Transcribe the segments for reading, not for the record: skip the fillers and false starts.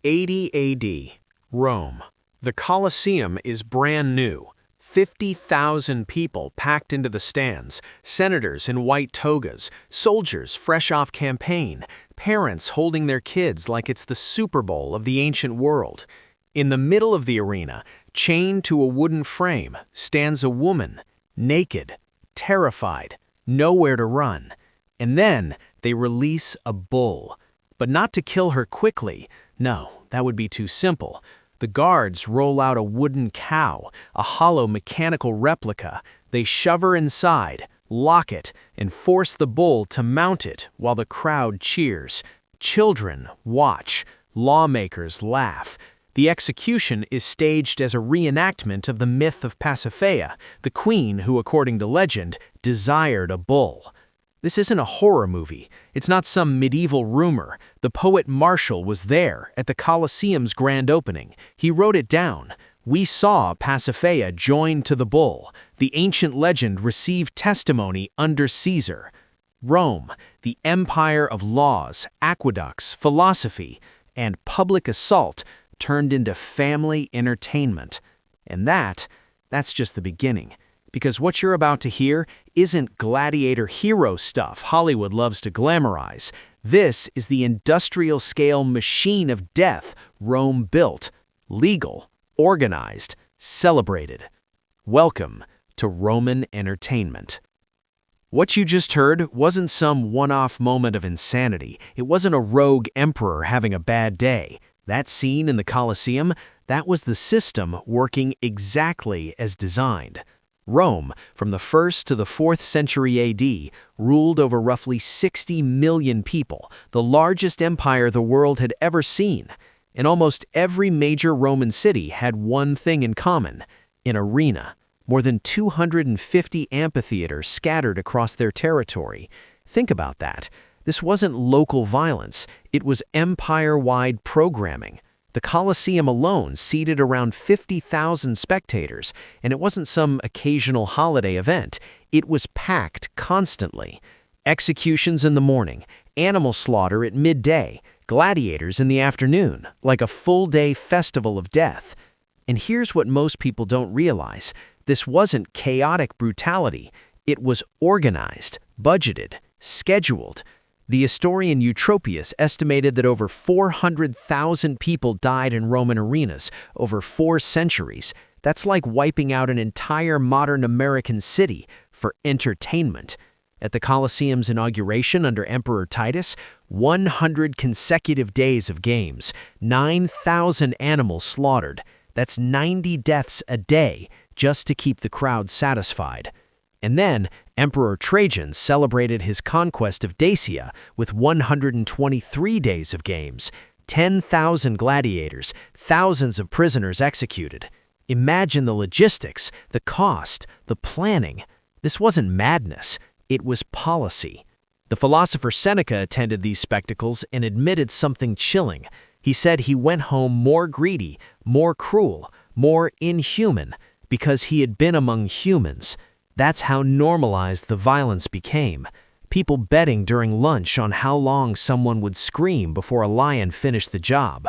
80 AD, Rome. The Colosseum is brand new. 50,000 people packed into the stands, senators in white togas, soldiers fresh off campaign, parents holding their kids like it's the Super Bowl of the ancient world. In the middle of the arena, chained to a wooden frame, stands a woman, naked, terrified, nowhere to run. And then they release a bull. But not to kill her quickly. No, that would be too simple. The guards roll out a wooden cow, a hollow mechanical replica. They shove her inside, lock it, and force the bull to mount it while the crowd cheers. Children watch. Lawmakers laugh. The execution is staged as a reenactment of the myth of Pasiphae, the queen who, according to legend, desired a bull. This isn't a horror movie. It's not some medieval rumor. The poet Martial was there at the Colosseum's grand opening. He wrote it down. We saw Pasiphae joined to the bull. The ancient legend received testimony under Caesar. Rome, the empire of laws, aqueducts, philosophy, and public assault, turned into family entertainment. And that's just the beginning. Because what you're about to hear isn't gladiator hero stuff Hollywood loves to glamorize. This is the industrial-scale machine of death Rome built. Legal, organized, celebrated. Welcome to Roman entertainment. What you just heard wasn't some one-off moment of insanity. It wasn't a rogue emperor having a bad day. That scene in the Colosseum, that was the system working exactly as designed. Rome, from the 1st to the 4th century AD, ruled over roughly 60 million people, the largest empire the world had ever seen. And almost every major Roman city had one thing in common: an arena. More than 250 amphitheaters scattered across their territory. Think about that. This wasn't local violence, it was empire-wide programming. The Colosseum alone seated around 50,000 spectators, and it wasn't some occasional holiday event. It was packed constantly. Executions in the morning, animal slaughter at midday, gladiators in the afternoon, like a full-day festival of death. And here's what most people don't realize. This wasn't chaotic brutality. It was organized, budgeted, scheduled. The historian Eutropius estimated that over 400,000 people died in Roman arenas over 4 centuries. That's like wiping out an entire modern American city for entertainment. At the Colosseum's inauguration under Emperor Titus, 100 consecutive days of games, 9,000 animals slaughtered. That's 90 deaths a day just to keep the crowd satisfied. And then, Emperor Trajan celebrated his conquest of Dacia with 123 days of games, 10,000 gladiators, thousands of prisoners executed. Imagine the logistics, the cost, the planning. This wasn't madness, it was policy. The philosopher Seneca attended these spectacles and admitted something chilling. He said he went home more greedy, more cruel, more inhuman, because he had been among humans. That's how normalized the violence became. People betting during lunch on how long someone would scream before a lion finished the job.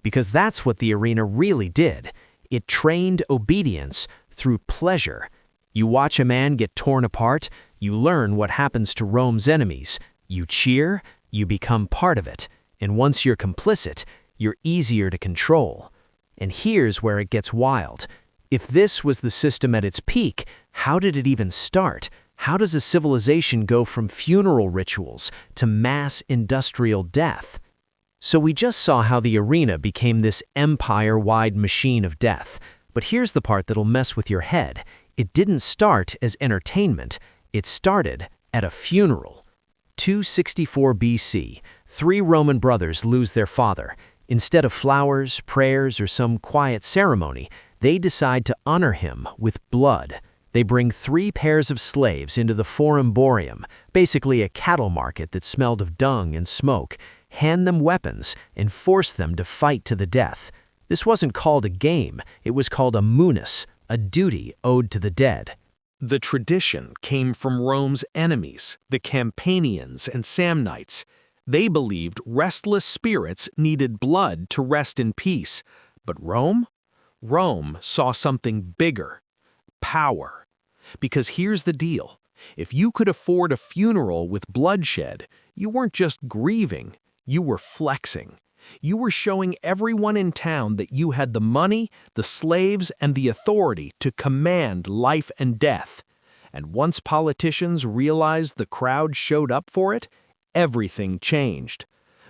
Because that's what the arena really did. It trained obedience through pleasure. You watch a man get torn apart, you learn what happens to Rome's enemies. You cheer, you become part of it. And once you're complicit, you're easier to control. And here's where it gets wild. If this was the system at its peak, how did it even start? How does a civilization go from funeral rituals to mass industrial death? So we just saw how the arena became this empire-wide machine of death. But here's the part that'll mess with your head. It didn't start as entertainment. It started at a funeral. 264 BC, 3 Roman brothers lose their father. Instead of flowers, prayers, or some quiet ceremony, they decide to honor him with blood. They bring 3 pairs of slaves into the Forum Boarium, basically a cattle market that smelled of dung and smoke, hand them weapons, and force them to fight to the death. This wasn't called a game, it was called a munus, a duty owed to the dead. The tradition came from Rome's enemies, the Campanians and Samnites. They believed restless spirits needed blood to rest in peace. But Rome? Rome saw something bigger: power. Because here's the deal. If you could afford a funeral with bloodshed, you weren't just grieving, you were flexing. You were showing everyone in town that you had the money, the slaves, and the authority to command life and death. And once politicians realized the crowd showed up for it, everything changed.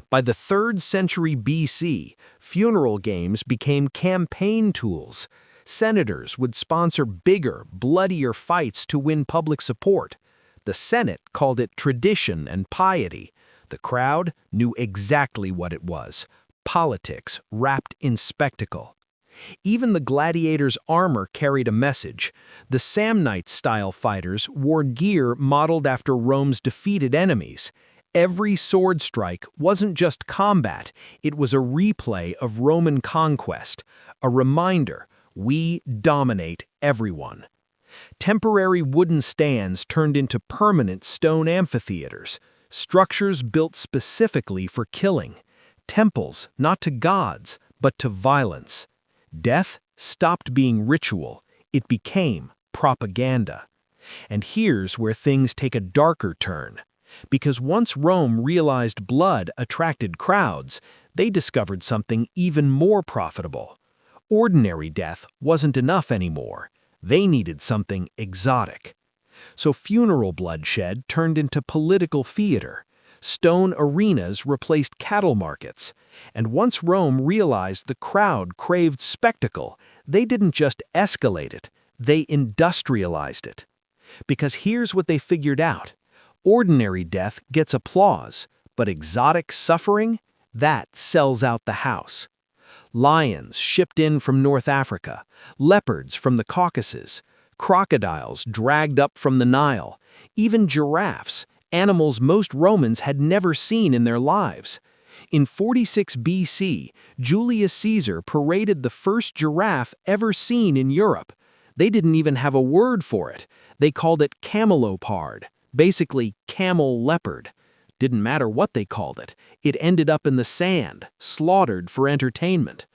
By the 3rd century BC, funeral games became campaign tools. Senators would sponsor bigger, bloodier fights to win public support. The Senate called it tradition and piety. The crowd knew exactly what it was: politics wrapped in spectacle. Even the gladiators' armor carried a message. The Samnite-style fighters wore gear modeled after Rome's defeated enemies. Every sword strike wasn't just combat, it was a replay of Roman conquest, a reminder: we dominate everyone. Temporary wooden stands turned into permanent stone amphitheaters, structures built specifically for killing, temples not to gods, but to violence. Death stopped being ritual, it became propaganda. And here's where things take a darker turn. Because once Rome realized blood attracted crowds, they discovered something even more profitable. Ordinary death wasn't enough anymore. They needed something exotic. So funeral bloodshed turned into political theater. Stone arenas replaced cattle markets. And once Rome realized the crowd craved spectacle, they didn't just escalate it, they industrialized it. Because here's what they figured out: ordinary death gets applause, but exotic suffering, that sells out the house. Lions shipped in from North Africa, leopards from the Caucasus, crocodiles dragged up from the Nile, even giraffes, animals most Romans had never seen in their lives. In 46 BC, Julius Caesar paraded the first giraffe ever seen in Europe. They didn't even have a word for it. They called it camelopard, basically camel leopard. Didn't matter what they called it. It ended up in the sand, slaughtered for entertainment.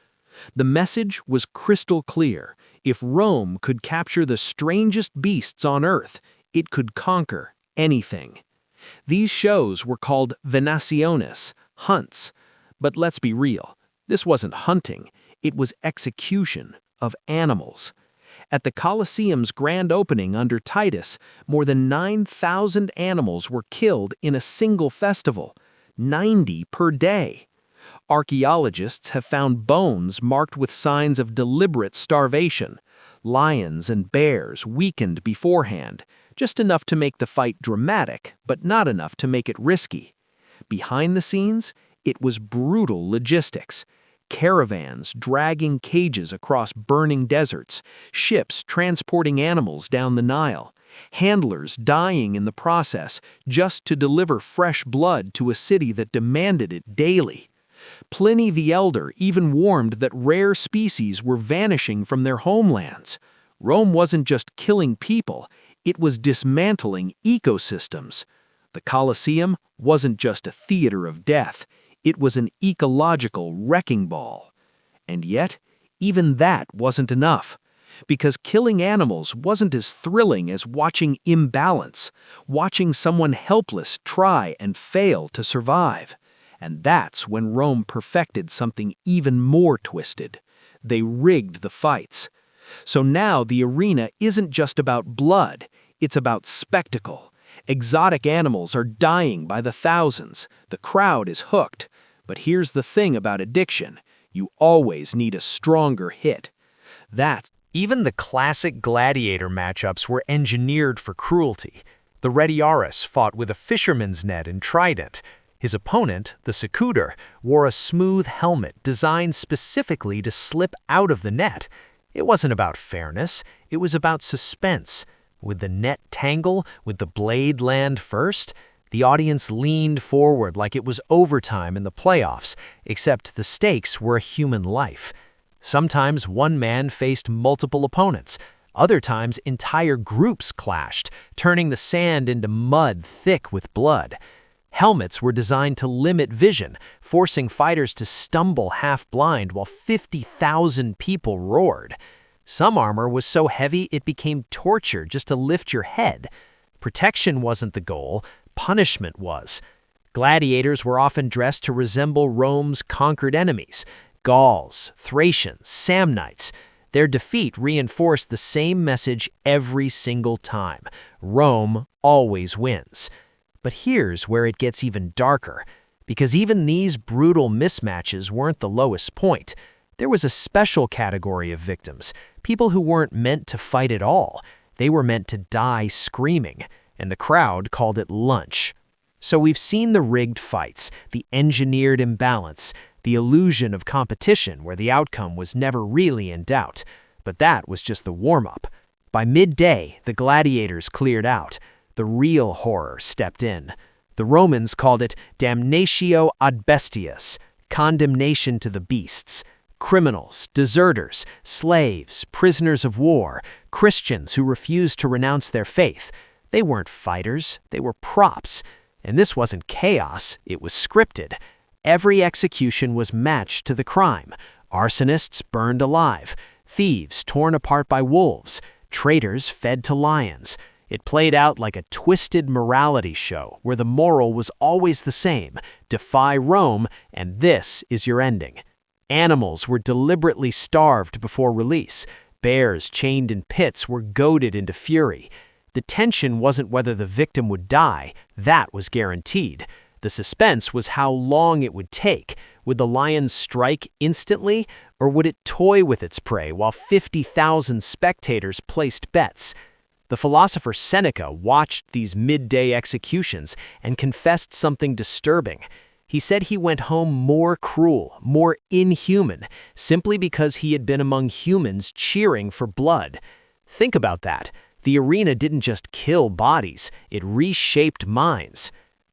The message was crystal clear. If Rome could capture the strangest beasts on earth, it could conquer anything. These shows were called venationes, hunts. But let's be real, this wasn't hunting, it was execution of animals. At the Colosseum's grand opening under Titus, more than 9,000 animals were killed in a single festival, 90 per day. Archaeologists have found bones marked with signs of deliberate starvation. Lions and bears weakened beforehand, just enough to make the fight dramatic, but not enough to make it risky. Behind the scenes, it was brutal logistics. Caravans dragging cages across burning deserts, ships transporting animals down the Nile, handlers dying in the process just to deliver fresh blood to a city that demanded it daily. Pliny the Elder even warned that rare species were vanishing from their homelands. Rome wasn't just killing people, it was dismantling ecosystems. The Colosseum wasn't just a theater of death, it was an ecological wrecking ball. And yet, even that wasn't enough. Because killing animals wasn't as thrilling as watching imbalance, watching someone helpless try and fail to survive. And that's when Rome perfected something even more twisted. They rigged the fights. So now the arena isn't just about blood, it's about spectacle. Exotic animals are dying by the thousands. The crowd is hooked. But here's the thing about addiction. You always need a stronger hit. Even the classic gladiator matchups were engineered for cruelty. The retiarius fought with a fisherman's net and trident. His opponent, the secutor, wore a smooth helmet designed specifically to slip out of the net. It wasn't about fairness, it was about suspense. Would the net tangle? Would the blade land first? The audience leaned forward like it was overtime in the playoffs, except the stakes were a human life. Sometimes one man faced multiple opponents. Other times entire groups clashed, turning the sand into mud thick with blood. Helmets were designed to limit vision, forcing fighters to stumble half-blind while 50,000 people roared. Some armor was so heavy it became torture just to lift your head. Protection wasn't the goal, punishment was. Gladiators were often dressed to resemble Rome's conquered enemies, Gauls, Thracians, Samnites. Their defeat reinforced the same message every single time: Rome always wins. But here's where it gets even darker, because even these brutal mismatches weren't the lowest point. There was a special category of victims, people who weren't meant to fight at all. They were meant to die screaming, and the crowd called it lunch. So we've seen the rigged fights, the engineered imbalance, the illusion of competition where the outcome was never really in doubt. But that was just the warm-up. By midday, the gladiators cleared out. The real horror stepped in. The Romans called it damnatio ad bestias, condemnation to the beasts. Criminals, deserters, slaves, prisoners of war, Christians who refused to renounce their faith. They weren't fighters, they were props. And this wasn't chaos, it was scripted. Every execution was matched to the crime. Arsonists burned alive, thieves torn apart by wolves, traitors fed to lions. It played out like a twisted morality show where the moral was always the same: defy Rome, and this is your ending. Animals were deliberately starved before release. Bears chained in pits were goaded into fury. The tension wasn't whether the victim would die, that was guaranteed. The suspense was how long it would take. Would the lion strike instantly, or would it toy with its prey while 50,000 spectators placed bets? The philosopher Seneca watched these midday executions and confessed something disturbing. He said he went home more cruel, more inhuman, simply because he had been among humans cheering for blood. Think about that. The arena didn't just kill bodies, it reshaped minds.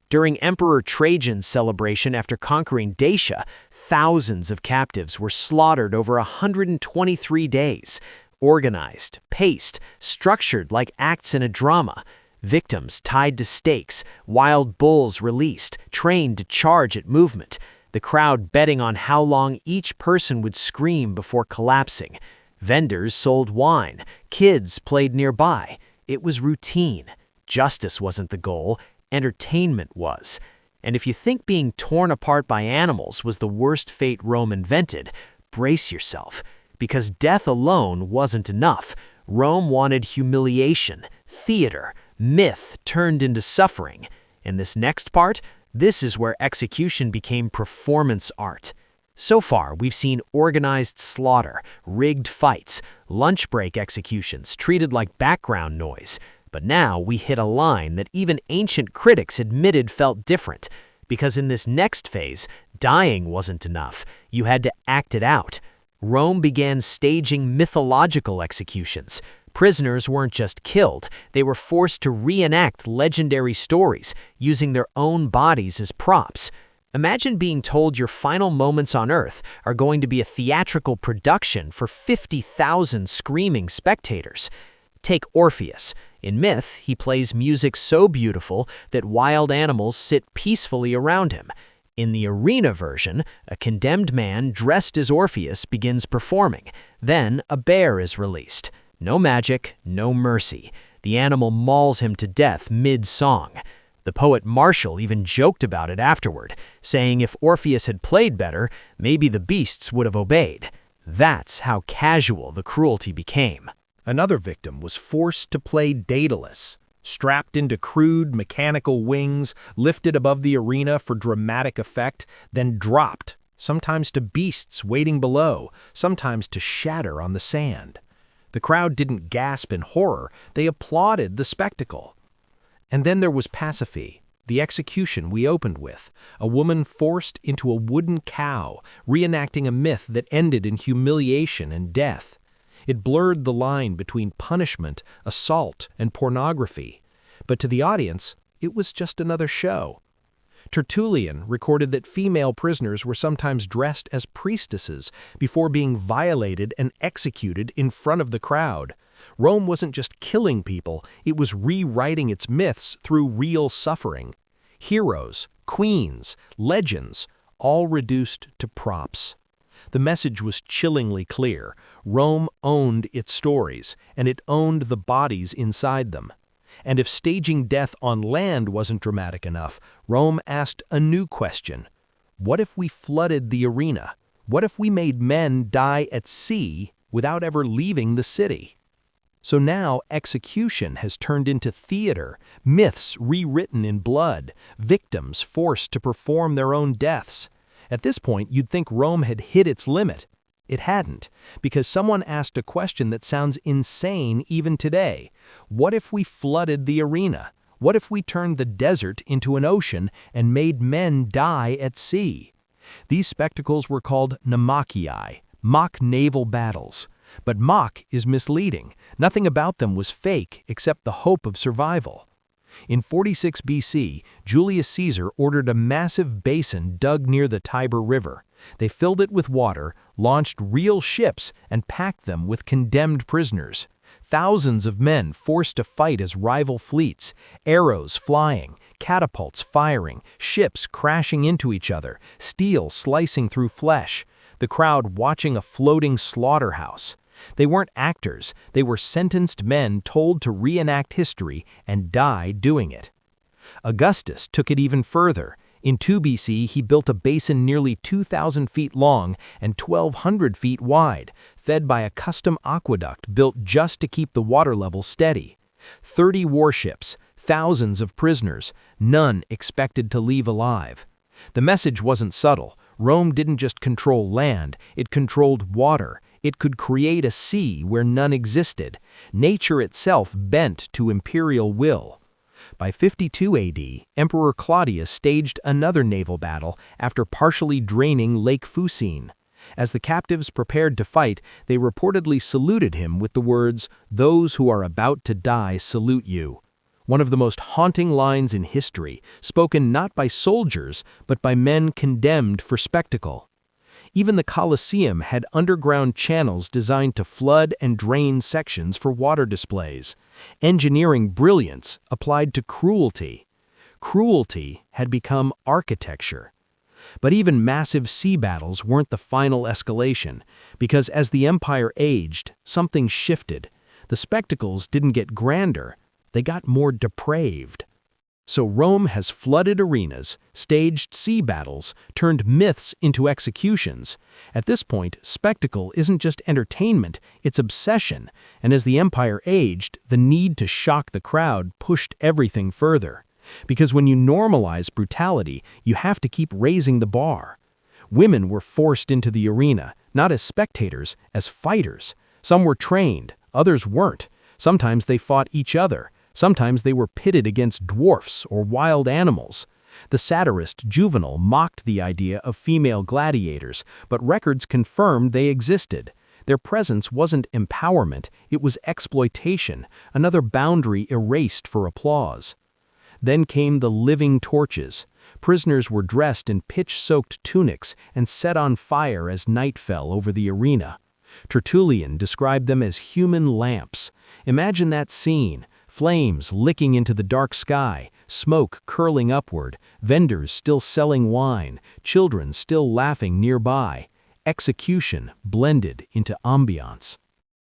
During Emperor Trajan's celebration after conquering Dacia, thousands of captives were slaughtered over 123 days. Organized, paced, structured like acts in a drama. Victims tied to stakes, wild bulls released, trained to charge at movement. The crowd betting on how long each person would scream before collapsing. Vendors sold wine, kids played nearby. It was routine. Justice wasn't the goal, entertainment was. And if you think being torn apart by animals was the worst fate Rome invented, brace yourself. Because death alone wasn't enough. Rome wanted humiliation, theater, myth turned into suffering. And this next part, this is where execution became performance art. So far, we've seen organized slaughter, rigged fights, lunch break executions treated like background noise. But now we hit a line that even ancient critics admitted felt different. Because in this next phase, dying wasn't enough. You had to act it out. Rome began staging mythological executions. Prisoners weren't just killed, they were forced to reenact legendary stories, using their own bodies as props. Imagine being told your final moments on Earth are going to be a theatrical production for 50,000 screaming spectators. Take Orpheus. In myth, he plays music so beautiful that wild animals sit peacefully around him. In the arena version, a condemned man dressed as Orpheus begins performing. Then a bear is released. No magic, no mercy. The animal mauls him to death mid-song. The poet Martial even joked about it afterward, saying if Orpheus had played better, maybe the beasts would have obeyed. That's how casual the cruelty became. Another victim was forced to play Daedalus, strapped into crude mechanical wings, lifted above the arena for dramatic effect, then dropped, sometimes to beasts waiting below, sometimes to shatter on the sand. The crowd didn't gasp in horror, they applauded the spectacle. And then there was Pasiphae, the execution we opened with, a woman forced into a wooden cow, reenacting a myth that ended in humiliation and death. It blurred the line between punishment, assault, and pornography. But to the audience, it was just another show. Tertullian recorded that female prisoners were sometimes dressed as priestesses before being violated and executed in front of the crowd. Rome wasn't just killing people, it was rewriting its myths through real suffering. Heroes, queens, legends, all reduced to props. The message was chillingly clear. Rome owned its stories, and it owned the bodies inside them. And if staging death on land wasn't dramatic enough, Rome asked a new question. What if we flooded the arena? What if we made men die at sea without ever leaving the city? So now execution has turned into theater, myths rewritten in blood, victims forced to perform their own deaths. At this point, you'd think Rome had hit its limit. It hadn't, because someone asked a question that sounds insane even today. What if we flooded the arena? What if we turned the desert into an ocean and made men die at sea? These spectacles were called naumachii, mock naval battles. But mock is misleading. Nothing about them was fake except the hope of survival. In 46 BC, Julius Caesar ordered a massive basin dug near the Tiber River. They filled it with water, launched real ships, and packed them with condemned prisoners. Thousands of men forced to fight as rival fleets, arrows flying, catapults firing, ships crashing into each other, steel slicing through flesh, the crowd watching a floating slaughterhouse. They weren't actors, they were sentenced men told to reenact history and die doing it. Augustus took it even further. In 2 BC, he built a basin nearly 2,000 feet long and 1,200 feet wide, fed by a custom aqueduct built just to keep the water level steady. 30 warships, thousands of prisoners, none expected to leave alive. The message wasn't subtle. Rome didn't just control land, it controlled water. It could create a sea where none existed. Nature itself bent to imperial will. By 52 AD, Emperor Claudius staged another naval battle after partially draining Lake Fucine. As the captives prepared to fight, they reportedly saluted him with the words, "Those who are about to die salute you." One of the most haunting lines in history, spoken not by soldiers, but by men condemned for spectacle. Even the Colosseum had underground channels designed to flood and drain sections for water displays. Engineering brilliance applied to cruelty. Cruelty had become architecture. But even massive sea battles weren't the final escalation, because as the empire aged, something shifted. The spectacles didn't get grander, they got more depraved. So Rome has flooded arenas, staged sea battles, turned myths into executions. At this point, spectacle isn't just entertainment, it's obsession, and as the empire aged, the need to shock the crowd pushed everything further. Because when you normalize brutality, you have to keep raising the bar. Women were forced into the arena, not as spectators, as fighters. Some were trained, others weren't. Sometimes they fought each other. Sometimes they were pitted against dwarfs or wild animals. The satirist Juvenal mocked the idea of female gladiators, but records confirmed they existed. Their presence wasn't empowerment, it was exploitation, another boundary erased for applause. Then came the living torches. Prisoners were dressed in pitch-soaked tunics and set on fire as night fell over the arena. Tertullian described them as human lamps. Imagine that scene. Flames licking into the dark sky, smoke curling upward, vendors still selling wine, children still laughing nearby. Execution blended into ambiance.